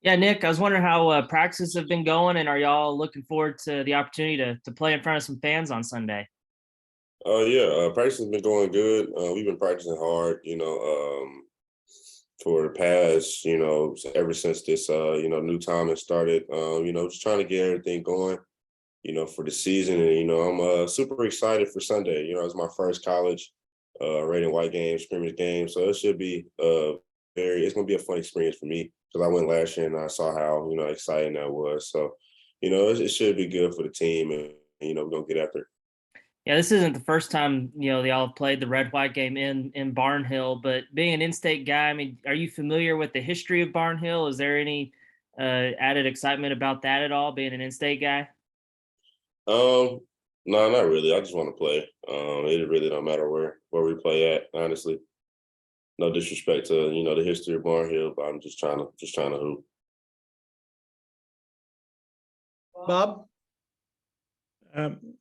Yeah, Nick, I was wondering how practices have been going, and are y'all looking forward to the opportunity to play in front of some fans on Sunday? Yeah, practice has been going good. We've been practicing hard, for the past, ever since this, new time has started. Just trying to get everything going, for the season. And, I'm super excited for Sunday. It's my first college red and white game, scrimmage game. So it should be it's going to be a fun experience for me because I went last year and I saw how, exciting that was. So, it should be good for the team and, we're going to get after it. Yeah, this isn't the first time y'all have played the red white game in Barnhill. But being an in-state guy, I mean, are you familiar with the history of Barnhill? Is there any added excitement about that at all? Being an in-state guy? Um, no, not really. I just want to play. It really don't matter where we play at, honestly. No disrespect to, the history of Barnhill, but I'm just trying to hoop. Bob?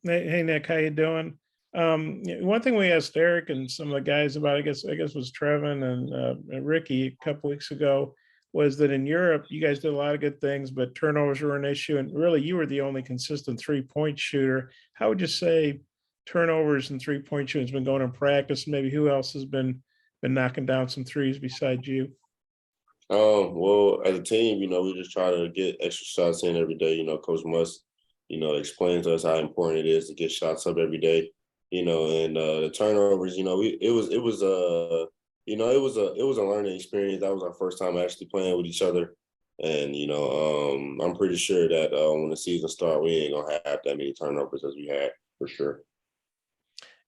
Hey Nick, how you doing? One thing we asked Eric and some of the guys about, I guess was Trevin and Ricky a couple weeks ago, was that in Europe you guys did a lot of good things, but turnovers were an issue, and really you were the only consistent 3-point shooter. How would you say turnovers and 3-point shooting has been going in practice? Maybe who else has been knocking down some threes besides you? Well, as a team, we just try to get extra shots in every day. Coach Musk, explains to us how important it is to get shots up every day. And the turnovers, it was a learning experience. That was our first time actually playing with each other. And, I'm pretty sure that when the season starts, we ain't gonna have that many turnovers as we had for sure.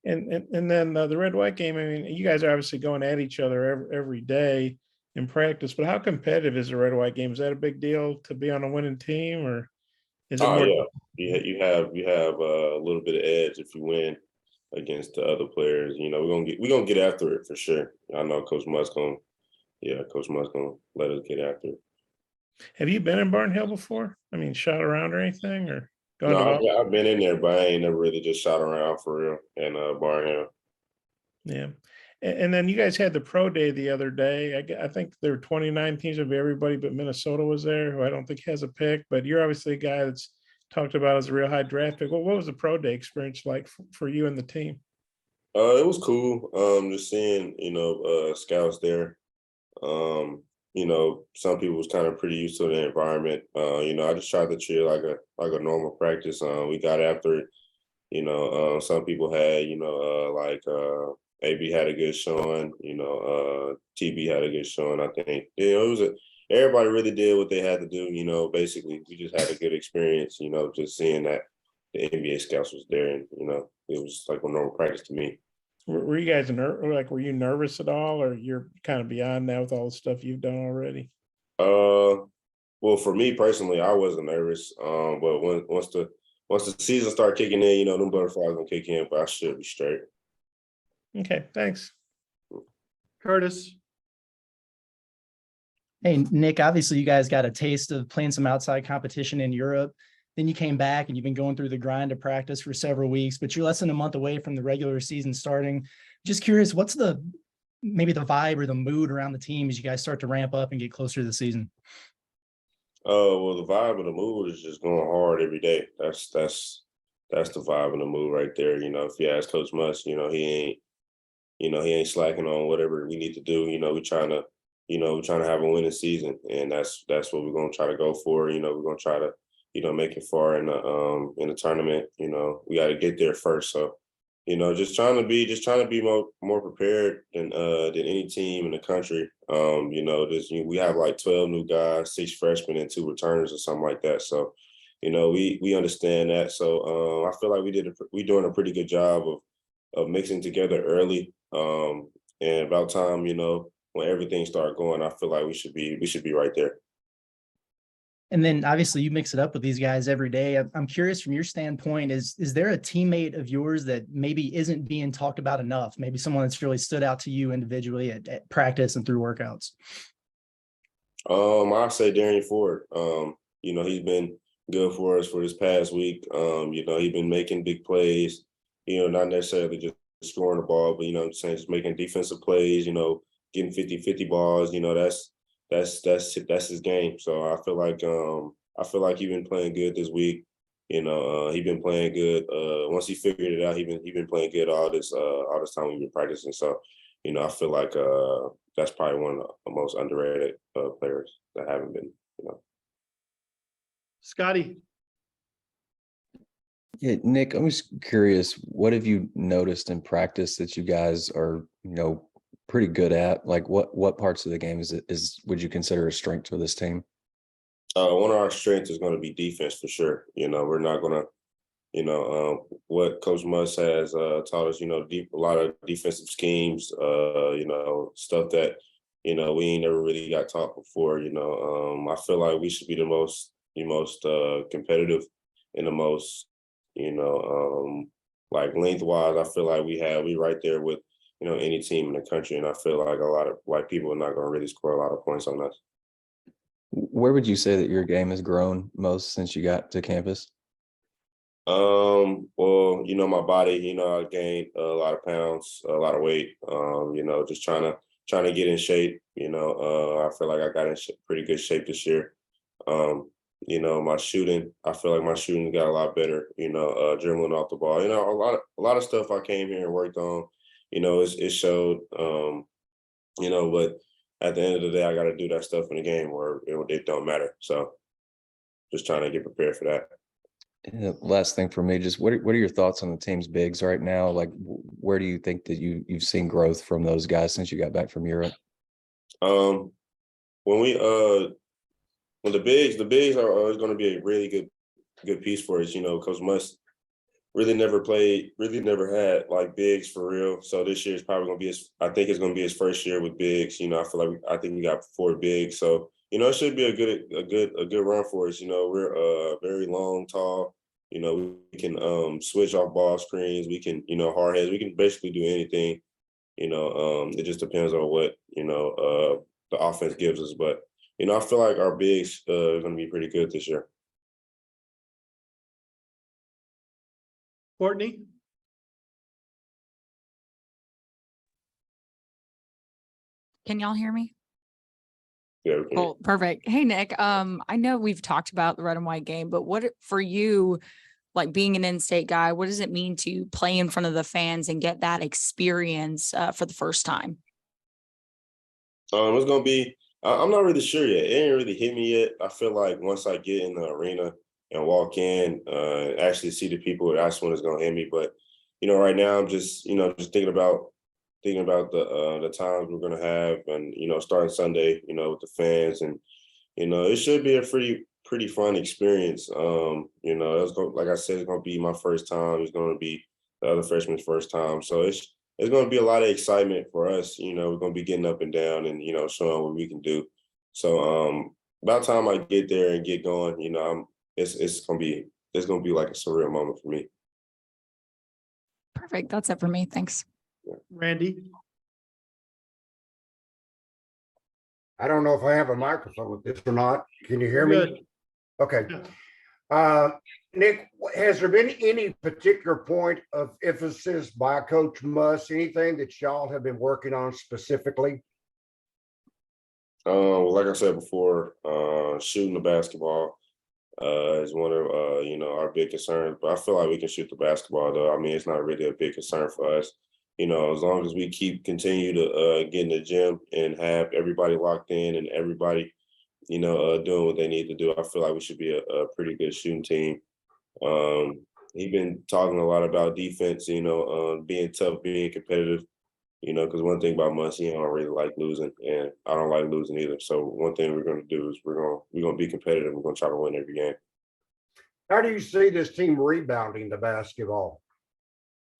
And then the red white game. I mean, you guys are obviously going at each other every day in practice. But how competitive is the red white game? Is that a big deal to be on a winning team, or is it Oh more? yeah, you have a little bit of edge if you win against the other players. We're gonna get after it for sure. I know Coach Musk gonna let us get after it. Have you been in Barnhill before? I mean, shot around or anything, or gone No, to? I've been in there, but I ain't never really just shot around for real in Barnhill. Yeah. And then you guys had the pro day the other day. I think there were 29 teams of everybody, but Minnesota was there, who I don't think has a pick. But you're obviously a guy that's talked about as a real high draft pick. What was the pro day experience like for you and the team? It was cool. Just seeing scouts there. Some people was kind of pretty used to the environment. I just tried to treat it like a normal practice. We got after it. Some people had AB had a good showing. TB had a good showing. I think everybody really did what they had to do. Basically we just had a good experience. Just seeing that the NBA scouts was there, and it was like a normal practice to me. Were you guys were you nervous at all, or you're kind of beyond that with all the stuff you've done already? Well, for me personally, I wasn't nervous. But once the season started kicking in, them butterflies gonna kick in, but I should be straight. Okay, thanks. Curtis? Hey, Nick, obviously you guys got a taste of playing some outside competition in Europe. Then you came back and you've been going through the grind of practice for several weeks, but you're less than a month away from the regular season starting. Just curious, what's maybe the vibe or the mood around the team as you guys start to ramp up and get closer to the season? Well, the vibe of the mood is just going hard every day. That's the vibe of the mood right there. If you ask Coach Musk, he ain't slacking on whatever we need to do. We're trying to have a winning season, and that's what we're gonna try to go for. We're gonna try to, make it far in the tournament. We got to get there first. So, just trying to be more prepared than any team in the country. We have like 12 new guys, 6 freshmen, and 2 returners or something like that. So, we understand that. So I feel like we're doing a pretty good job of mixing together early. And about time, when everything started going, I feel like we should be right there. And then obviously you mix it up with these guys every day. I'm curious from your standpoint, is there a teammate of yours that maybe isn't being talked about enough? Maybe someone that's really stood out to you individually at practice and through workouts? I say Darian Ford. He's been good for us for this past week. He's been making big plays, not necessarily just scoring the ball, but I'm saying just making defensive plays, getting 50-50 balls. You know, that's his game. So I feel like he's been playing good this week. You know, he been playing good. Once he figured it out, he been playing good all this time we've been practicing. So, you know, I feel like that's probably one of the most underrated players that haven't been. You know, Scotty, Yeah, Nick, I'm just curious, what have you noticed in practice that you guys are, pretty good at? Like what parts of the game would you consider a strength for this team? one of our strengths is going to be defense for sure. You know, we're not going to, what Coach Muss has taught us, a lot of defensive schemes, stuff that, we ain't never really got taught before. I feel like we should be the most competitive and the most, like lengthwise. I feel like we right there with, any team in the country. And I feel like a lot of white people are not going to really score a lot of points on us. Where would you say that your game has grown most since you got to campus? Well, my body, I gained a lot of pounds, a lot of weight, just trying to get in shape. I feel like I got in pretty good shape this year. My shooting, I feel like my shooting got a lot better, dribbling off the ball, a lot of stuff I came here and worked on, it showed, but at the end of the day, I got to do that stuff in the game where it don't matter. So just trying to get prepared for that. And the last thing for me, just what are your thoughts on the team's bigs right now? Like, where do you think that you've seen growth from those guys since you got back from Europe? When the bigs are always going to be a really good piece for us. Coach Muss really never had like bigs for real. So this year is probably going to be I think it's going to be his first year with bigs. I think we got 4 bigs. So, it should be a good run for us. We're very long, tall. We can switch off ball screens. We can, hard heads. We can basically do anything. It just depends on what, the offense gives us. But, I feel like our bigs are going to be pretty good this year. Courtney, Can y'all hear me? Yeah, we can. Cool. Perfect. Hey, Nick, I know we've talked about the red and white game, but what for you, like being an in-state guy, what does it mean to play in front of the fans and get that experience for the first time? It's going to be, I'm not really sure yet. It ain't really hit me yet. I feel like once I get in the arena and walk in, actually see the people, that's when it's going to hit me. But, right now I'm just, just thinking about the times we're going to have and, starting Sunday, with the fans and, it should be a pretty fun experience. Like I said, it's going to be my first time. It's going to be the other freshman's first time. So it's going to be a lot of excitement for us. We're going to be getting up and down and, showing what we can do. So about time I get there and get going, it's going to be like a surreal moment for me. Perfect. That's it for me. Thanks. Randy, I don't know if I have a microphone with this or not. Can you hear me? good. Okay. Yeah. Nick, has there been any particular point of emphasis by Coach Muss, anything that y'all have been working on specifically? Like I said before, shooting the basketball is one of our big concerns. But I feel like we can shoot the basketball though. I mean, it's not really a big concern for us. As long as we continue to get in the gym and have everybody locked in and everybody, doing what they need to do, I feel like we should be a pretty good shooting team. He's been talking a lot about defense, being tough, being competitive, because one thing about Muss, he don't really like losing, and I don't like losing either. So one thing we're going to do is we're going to be competitive. We're going to try to win every game. How do you see this team rebounding the basketball?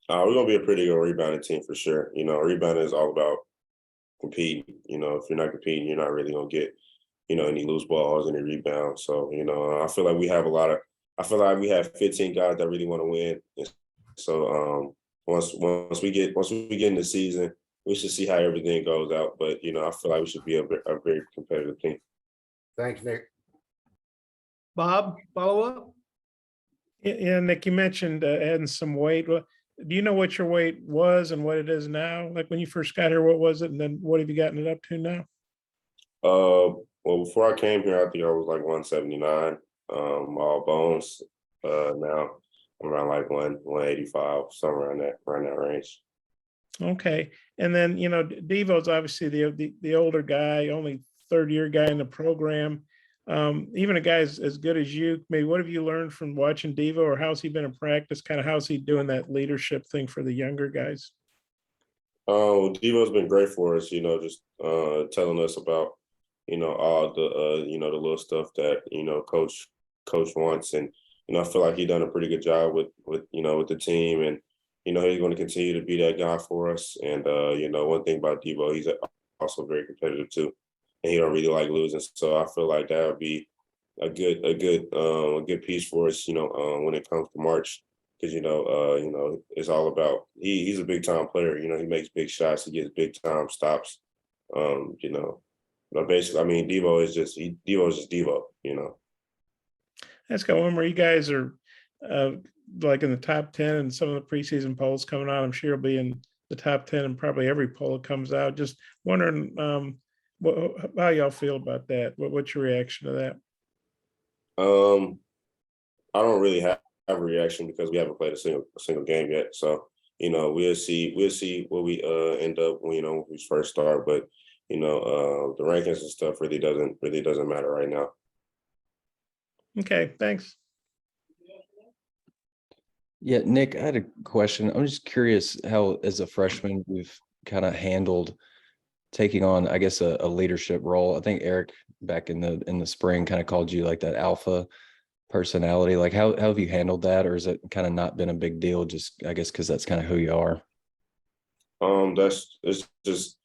We're going to be a pretty good rebounding team for sure. Rebounding is all about competing. If you're not competing, you're not really going to get, any loose balls, any rebounds. So, I feel like we have 15 guys that really want to win. And so once we get in the season, we should see how everything goes out. But, I feel like we should be a very competitive team. Thanks, Nick. Bob, follow up? Yeah, Nick, you mentioned adding some weight. Well, do you know what your weight was and what it is now? Like when you first got here, what was it? And then what have you gotten it up to now? Well, before I came here, I think I was like 179, all bones. Now I'm around like 185, somewhere around that range. Okay. And then, Devo's obviously the older guy, only third year guy in the program. Even a guy as good as you, maybe what have you learned from watching Devo, or how's he been in practice? Kind of how's he doing that leadership thing for the younger guys? Well, Devo's been great for us, just telling us about, all the, the little stuff that, coach wants. And, I feel like he done a pretty good job with the team. And, he's going to continue to be that guy for us. And, one thing about Devo, he's also very competitive too. And he don't really like losing. So I feel like that would be a good piece for us, when it comes to March. Because, it's all about, he's a big time player. He makes big shots. He gets big time stops. Basically, I mean, Devo is just Devo, Let's go one more. You guys are like in the top 10 and some of the preseason polls coming out. I'm sure you'll be in the top 10 and probably every poll that comes out. Just wondering how y'all feel about that. What's your reaction to that? I don't really have a reaction because we haven't played a single game yet. So, we'll see where we end up when we first start. But, the rankings and stuff really doesn't matter right now. Okay, thanks. Yeah, Nick, I had a question. I'm just curious how, as a freshman, you've kind of handled taking on, I guess, a leadership role. I think Eric back in the spring kind of called you like that alpha personality. Like how have you handled that, or has it kind of not been a big deal? Just, I guess, because that's kind of who you are. It's just,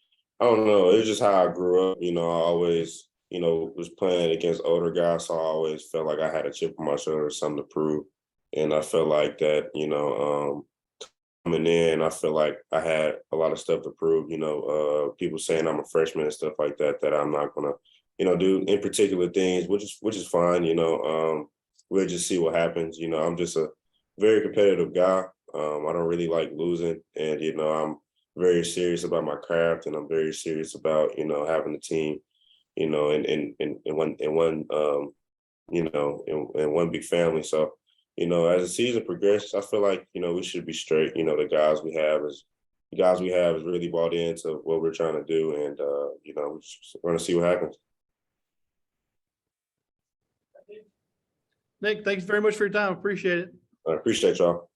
I don't know. It's just how I grew up. I always, was playing against older guys, so I always felt like I had a chip on my shoulder, something to prove. And I felt like that, coming in, I feel like I had a lot of stuff to prove. People saying I'm a freshman and stuff like that, that I'm not gonna, do in particular things, which is fine. We'll just see what happens. I'm just a very competitive guy. I don't really like losing, and I'm very serious about my craft, and I'm very serious about having the team, in one big family. So, as the season progresses, I feel like we should be straight. The guys we have is really bought into what we're trying to do, and we're going to see what happens. Nick, thanks very much for your time. Appreciate it. I appreciate y'all.